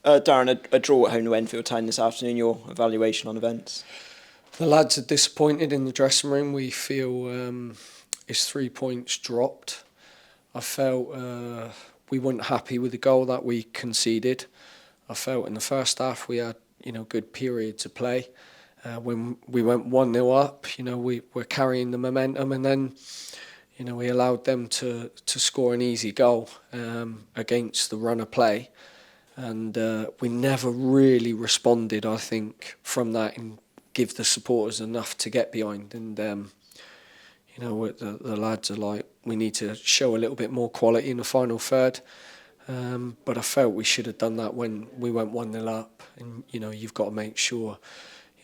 Darren, a draw at home to Enfield Town this afternoon. Your evaluation on events? The lads are disappointed in the dressing room. We feel it's 3 points dropped. I felt we weren't happy with the goal that we conceded. I felt in the first half we had good periods of play. When we went 1-0 up, we were carrying the momentum, and then we allowed them to score an easy goal against the run of play, and we never really responded, I think, from that and give the supporters enough to get behind. And the lads are like, we need to show a little bit more quality in the final third. But I felt we should have done that when we went 1-0 up. And you've got to make sure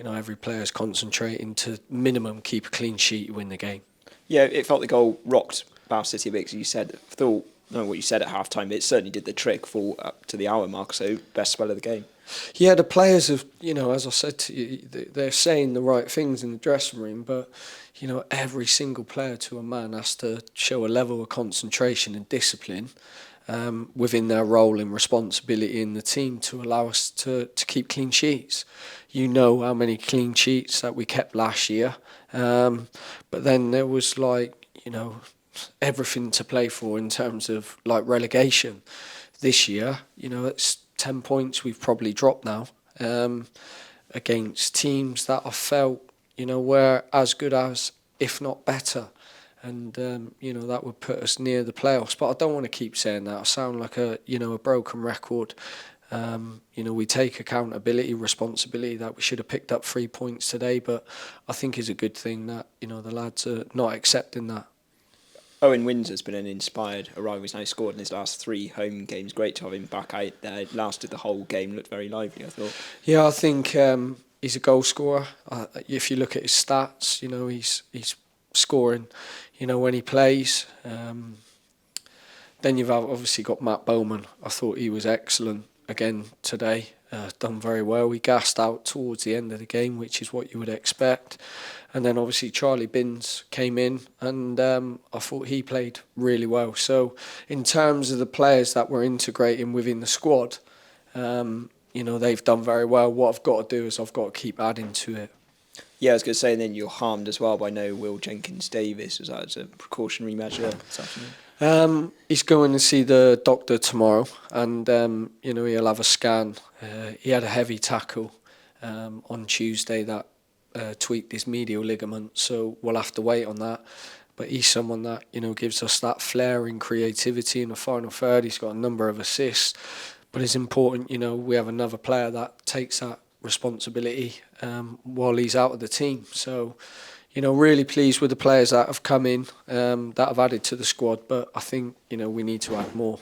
every player's concentrating to minimum keep a clean sheet, you win the game. Yeah, it felt the goal rocked Bath City a bit, because you said, I don't know what you said at half time, but it certainly did the trick for up to the hour mark. So best spell of the game. Yeah, the players have, as I said to you, they're saying the right things in the dressing room, but every single player to a man has to show a level of concentration and discipline within their role and responsibility in the team to allow us to keep clean sheets. You know how many clean sheets that we kept last year, but then there was everything to play for in terms of relegation. This year, it's 10 points we've probably dropped now against teams that I felt were as good as, if not better. And that would put us near the playoffs. But I don't want to keep saying that. I sound like a broken record. We take accountability, responsibility that we should have picked up 3 points today. But I think it's a good thing that the lads are not accepting that. Owen Windsor's been an inspired arrival. He's now scored in his last 3 home games. Great to have him back out there. Lasted the whole game. Looked very lively, I thought. Yeah, I think he's a goal scorer. If you look at his stats, he's scoring, when he plays. Then you've obviously got Matt Bowman. I thought he was excellent again today. Done very well. He gassed out towards the end of the game, which is what you would expect. And then obviously Charlie Binns came in, and I thought he played really well. So in terms of the players that we're integrating within the squad, they've done very well. What I've got to do is I've got to keep adding to it. Yeah, I was going to say, and then you're harmed as well by no Will Jenkins-Davis. Was that as a precautionary measure this afternoon? He's going to see the doctor tomorrow, and he'll have a scan. He had a heavy tackle on Tuesday that tweaked his medial ligament, so we'll have to wait on that. But he's someone that gives us that flair and creativity in the final third. He's got a number of assists, but it's important we have another player that takes that responsibility while he's out of the team. So really pleased with the players that have come in, that have added to the squad, but I think we need to add more.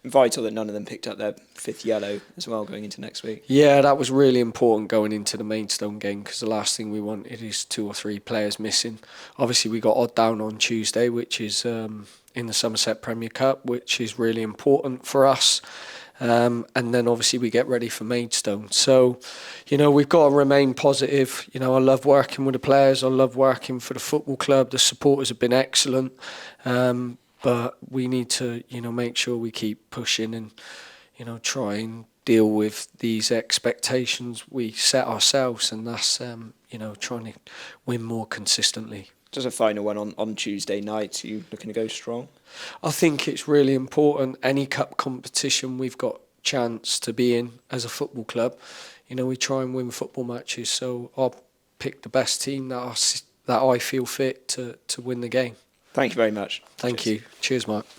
Vital that none of them picked up their 5th yellow as well going into next week. Yeah, that was really important going into the Maidstone game, because the last thing we wanted is 2 or 3 players missing. Obviously we got odd down on Tuesday, which is in the Somerset Premier Cup, which is really important for us. And then obviously we get ready for Maidstone. So, we've got to remain positive. I love working with the players. I love working for the football club. The supporters have been excellent. But we need to, make sure we keep pushing and, try and deal with these expectations we set ourselves. And that's, trying to win more consistently. Just a final one on Tuesday night. Are you looking to go strong? I think it's really important. Any cup competition we've got chance to be in as a football club, we try and win football matches. So I'll pick the best team that I feel fit to win the game. Thank you very much. Thank you. Cheers, Mark.